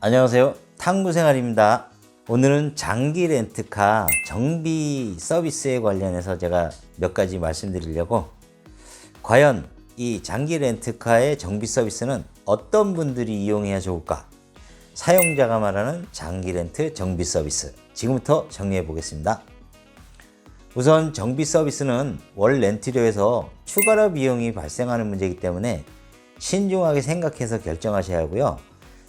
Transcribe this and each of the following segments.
안녕하세요. 탐구생활입니다. 오늘은 장기 렌트카 정비 서비스에 관련해서 제가 몇 가지 말씀드리려고, 과연 이 장기 렌트카의 정비 서비스는 어떤 분들이 이용해야 좋을까? 사용자가 말하는 장기 렌트 정비 서비스, 지금부터 정리해 보겠습니다. 우선 정비 서비스는 월 렌트료에서 추가로 비용이 발생하는 문제이기 때문에 신중하게 생각해서 결정하셔야 하고요.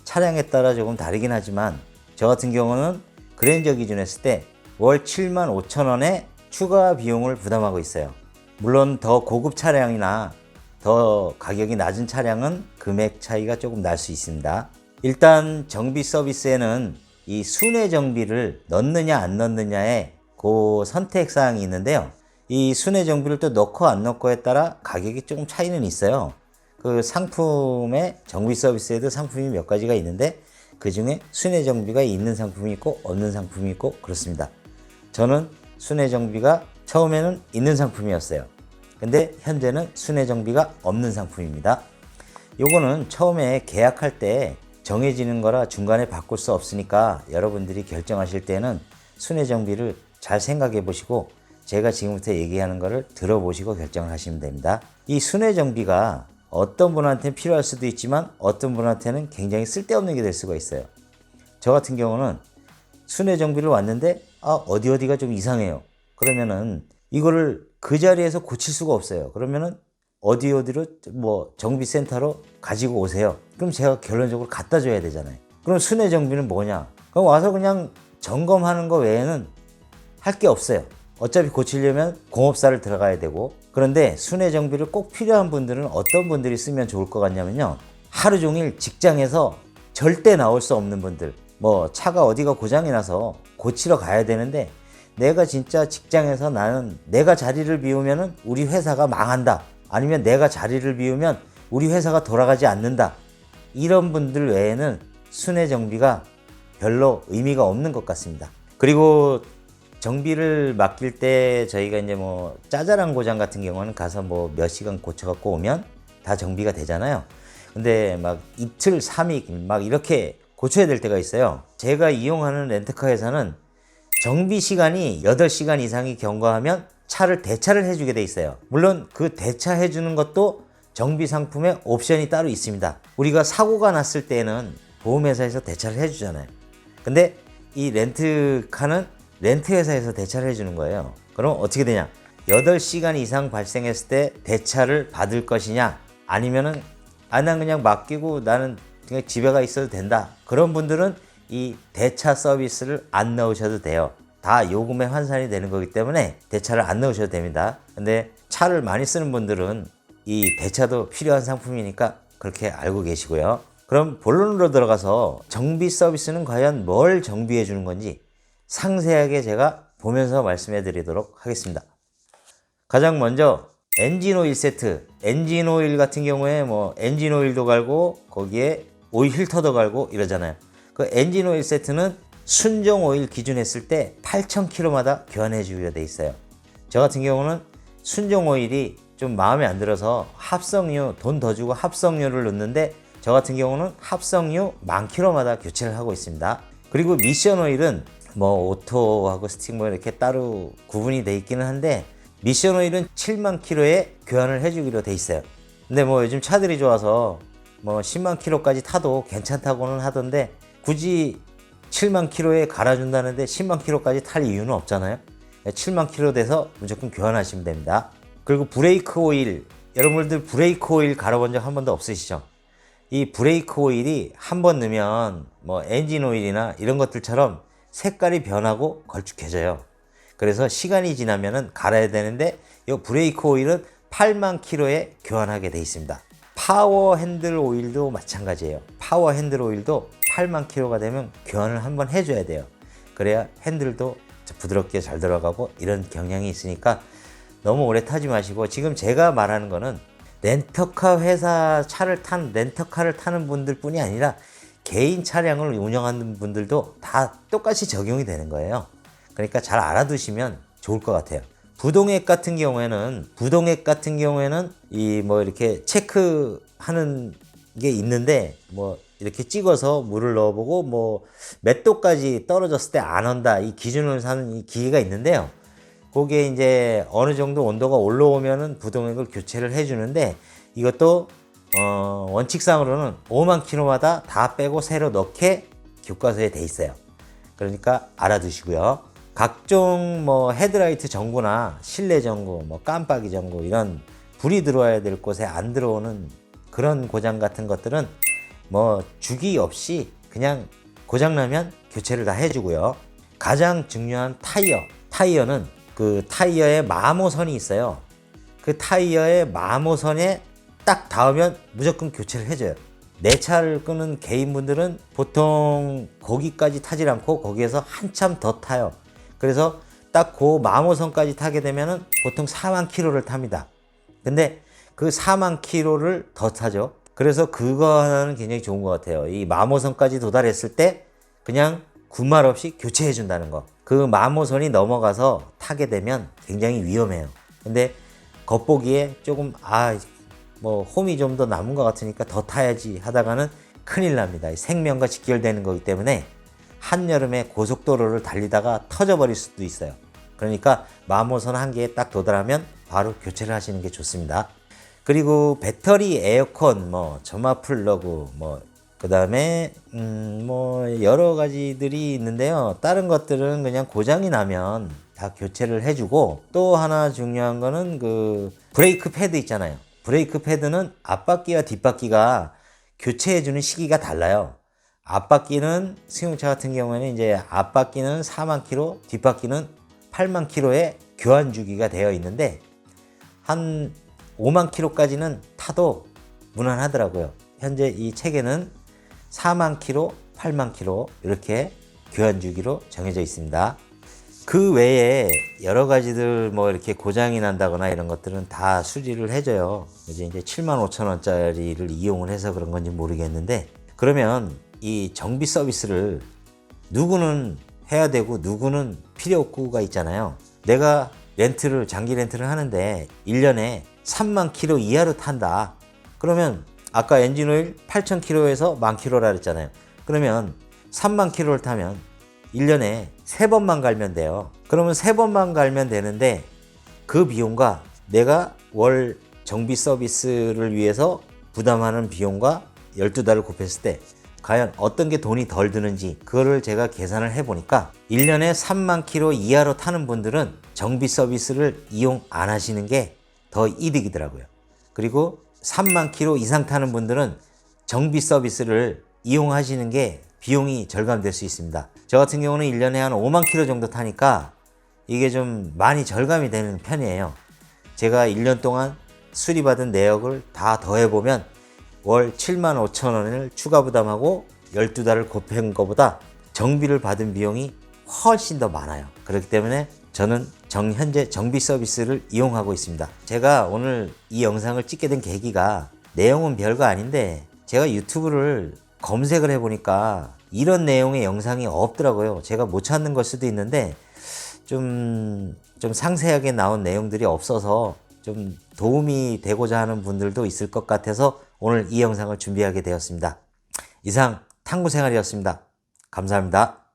차량에 따라 조금 다르긴 하지만 저 같은 경우는 그랜저 기준 했을 때 월 75,000원의 추가 비용을 부담하고 있어요. 물론 더 고급 차량이나 더 가격이 낮은 차량은 금액 차이가 조금 날 수 있습니다. 일단 정비 서비스에는 이 순회 정비를 넣느냐 안 넣느냐에 그 선택 사항이 있는데요. 이 순회 정비를 또 넣고 안 넣고에 따라 가격이 조금 차이는 있어요. 그 상품의 정비 서비스에도 상품이 몇 가지가 있는데, 그 중에 순회 정비가 있는 상품이 있고 없는 상품이 있고 그렇습니다. 저는 순회 정비가 처음에는 있는 상품이었어요. 근데 현재는 순회 정비가 없는 상품입니다. 요거는 처음에 계약할 때 정해지는 거라 중간에 바꿀 수 없으니까 여러분들이 결정하실 때는 순회 정비를 잘 생각해 보시고 제가 지금부터 얘기하는 거를 들어보시고 결정을 하시면 됩니다. 이 순회 정비가 어떤 분한테는 필요할 수도 있지만 어떤 분한테는 굉장히 쓸데없는 게 될 수가 있어요. 저 같은 경우는 순회 정비를 왔는데 어디가 좀 이상해요. 그러면은 이거를 그 자리에서 고칠 수가 없어요. 그러면은 어디로 뭐 정비센터로 가지고 오세요. 그럼 제가 결론적으로 갖다 줘야 되잖아요. 그럼 순회 정비는 뭐냐? 그럼 와서 그냥 점검하는 거 외에는 할 게 없어요. 어차피 고치려면 공업사를 들어가야 되고. 그런데 순회 정비를 꼭 필요한 분들은 어떤 분들이 쓰면 좋을 것 같냐면요, 하루 종일 직장에서 절대 나올 수 없는 분들, 뭐 차가 어디가 고장이 나서 고치러 가야 되는데 내가 진짜 직장에서 나는 내가 자리를 비우면은 우리 회사가 망한다, 아니면 내가 자리를 비우면 우리 회사가 돌아가지 않는다, 이런 분들 외에는 순회 정비가 별로 의미가 없는 것 같습니다. 그리고 정비를 맡길 때 저희가 이제 뭐 짜잘한 고장 같은 경우는 가서 뭐 몇 시간 고쳐갖고 오면 다 정비가 되잖아요. 근데 막 이틀, 3일 막 이렇게 고쳐야 될 때가 있어요. 제가 이용하는 렌트카 회사는 정비 시간이 8시간 이상이 경과하면 차를 대차를 해주게 돼 있어요. 물론 그 대차해 주는 것도 정비 상품에 옵션이 따로 있습니다. 우리가 사고가 났을 때는 보험회사에서 대차를 해주잖아요. 근데 이 렌트카는 렌트회사에서 대차를 해주는 거예요. 그럼 어떻게 되냐? 8시간 이상 발생했을 때 대차를 받을 것이냐, 아니면은 난 그냥 맡기고 나는 그냥 집에 가 있어도 된다, 그런 분들은 이 대차 서비스를 안 넣으셔도 돼요. 다 요금에 환산이 되는 거기 때문에 대차를 안 넣으셔도 됩니다. 근데 차를 많이 쓰는 분들은 이 대차도 필요한 상품이니까 그렇게 알고 계시고요. 그럼 본론으로 들어가서 정비 서비스는 과연 뭘 정비해 주는 건지 상세하게 제가 보면서 말씀해 드리도록 하겠습니다. 가장 먼저 엔진 오일 세트. 엔진 오일 같은 경우에 뭐 엔진 오일도 갈고 거기에 오일 필터도 갈고 이러잖아요. 그 엔진 오일 세트는 순정 오일 기준 했을 때 8,000km마다 교환해 주기로 돼 있어요. 저 같은 경우는 순정 오일이 좀 마음에 안 들어서 합성유, 돈 더 주고 합성유를 넣는데, 저 같은 경우는 합성유 10,000km마다 교체를 하고 있습니다. 그리고 미션 오일은 뭐 오토하고 스틱 뭐 이렇게 따로 구분이 돼 있기는 한데, 미션 오일은 7만 킬로에 교환을 해주기로 돼 있어요. 근데 뭐 요즘 차들이 좋아서 뭐 10만 킬로까지 타도 괜찮다고는 하던데, 굳이 7만 킬로에 갈아준다는데 10만 킬로까지 탈 이유는 없잖아요. 7만 킬로 돼서 무조건 교환하시면 됩니다. 그리고 브레이크 오일, 여러분들 브레이크 오일 갈아본 적 한 번도 없으시죠? 이 브레이크 오일이 한 번 넣으면 뭐 엔진 오일이나 이런 것들처럼 색깔이 변하고 걸쭉해져요. 그래서 시간이 지나면은 갈아야 되는데, 이 브레이크 오일은 8만 킬로에 교환하게 돼 있습니다. 파워 핸들 오일도 마찬가지예요. 파워 핸들 오일도 8만 킬로가 되면 교환을 한번 해줘야 돼요. 그래야 핸들도 부드럽게 잘 들어가고 이런 경향이 있으니까 너무 오래 타지 마시고, 지금 제가 말하는 거는 렌터카 회사 차를 탄 렌터카를 타는 분들 뿐이 아니라 개인 차량을 운영하는 분들도 다 똑같이 적용이 되는 거예요. 그러니까 잘 알아두시면 좋을 것 같아요. 부동액 같은 경우에는 이 뭐 이렇게 체크하는 게 있는데, 뭐 이렇게 찍어서 물을 넣어보고 뭐 몇 도까지 떨어졌을 때 안 온다 이 기준을 사는 이 기계가 있는데요. 거기에 이제 어느 정도 온도가 올라오면은 부동액을 교체를 해주는데 이것도 원칙상으로는 5만 킬로마다 다 빼고 새로 넣게 교과서에 돼 있어요. 그러니까 알아두시고요. 각종 뭐 헤드라이트 전구나 실내 전구, 뭐 깜빡이 전구 이런 불이 들어와야 될 곳에 안 들어오는 그런 고장 같은 것들은 뭐 주기 없이 그냥 고장나면 교체를 다 해주고요. 가장 중요한 타이어는 그 타이어에 마모선이 있어요. 그 타이어의 마모선에 딱 닿으면 무조건 교체를 해줘요. 내 차를 끄는 개인분들은 보통 거기까지 타질 않고 거기에서 한참 더 타요. 그래서 딱 그 마모선까지 타게 되면은 보통 4만 킬로를 탑니다. 근데 그 4만 킬로를 더 타죠. 그래서 그거 하나는 굉장히 좋은 것 같아요. 이 마모선까지 도달했을 때 그냥 군말 없이 교체해 준다는 거. 그 마모선이 넘어가서 타게 되면 굉장히 위험해요. 근데 겉보기에 조금 뭐 홈이 좀 더 남은 것 같으니까 더 타야지 하다가는 큰일 납니다. 생명과 직결되는 거기 때문에 한여름에 고속도로를 달리다가 터져버릴 수도 있어요. 그러니까 마모선 한계에 딱 도달하면 바로 교체를 하시는 게 좋습니다. 그리고 배터리, 에어컨, 뭐 점화 플러그, 뭐 그 다음에 뭐 여러 가지들이 있는데요. 다른 것들은 그냥 고장이 나면 다 교체를 해주고, 또 하나 중요한 거는 그 브레이크 패드 있잖아요. 브레이크 패드는 앞바퀴와 뒷바퀴가 교체해주는 시기가 달라요. 앞바퀴는 승용차 같은 경우에는 이제 앞바퀴는 4만 킬로, 뒷바퀴는 8만 킬로의 교환 주기가 되어 있는데 한 5만 킬로까지는 타도 무난하더라고요. 현재 이 책에는 4만 킬로, 8만 킬로 이렇게 교환 주기로 정해져 있습니다. 그 외에 여러 가지들 뭐 이렇게 고장이 난다거나 이런 것들은 다 수리를 해줘요. 이제 7만 5천 원짜리를 이용을 해서 그런 건지 모르겠는데, 그러면 이 정비 서비스를 누구는 해야 되고 누구는 필요 없고가 있잖아요. 내가 장기 렌트를 하는데 1년에 3만 킬로 이하로 탄다. 그러면 아까 엔진오일 8천 킬로에서 1만 킬로라 그랬잖아요. 그러면 3만 킬로를 타면 1년에 3번만 갈면 돼요. 그러면 3번만 갈면 되는데 그 비용과 내가 월 정비 서비스를 위해서 부담하는 비용과 12달을 곱했을 때 과연 어떤 게 돈이 덜 드는지 그거를 제가 계산을 해보니까 1년에 3만 킬로 이하로 타는 분들은 정비 서비스를 이용 안 하시는 게 더 이득이더라고요. 그리고 3만 킬로 이상 타는 분들은 정비 서비스를 이용하시는 게 비용이 절감될 수 있습니다. 저 같은 경우는 1년에 한 5만 킬로 정도 타니까 이게 좀 많이 절감이 되는 편이에요. 제가 1년 동안 수리받은 내역을 다 더해보면 월 7만 5천 원을 추가 부담하고 12달을 곱한 것보다 정비를 받은 비용이 훨씬 더 많아요. 그렇기 때문에 저는 현재 정비 서비스를 이용하고 있습니다. 제가 오늘 이 영상을 찍게 된 계기가 내용은 별거 아닌데 제가 유튜브를 검색을 해보니까 이런 내용의 영상이 없더라고요. 제가 못 찾는 걸 수도 있는데 좀 상세하게 나온 내용들이 없어서 좀 도움이 되고자 하는 분들도 있을 것 같아서 오늘 이 영상을 준비하게 되었습니다. 이상 탐구생활이었습니다. 감사합니다.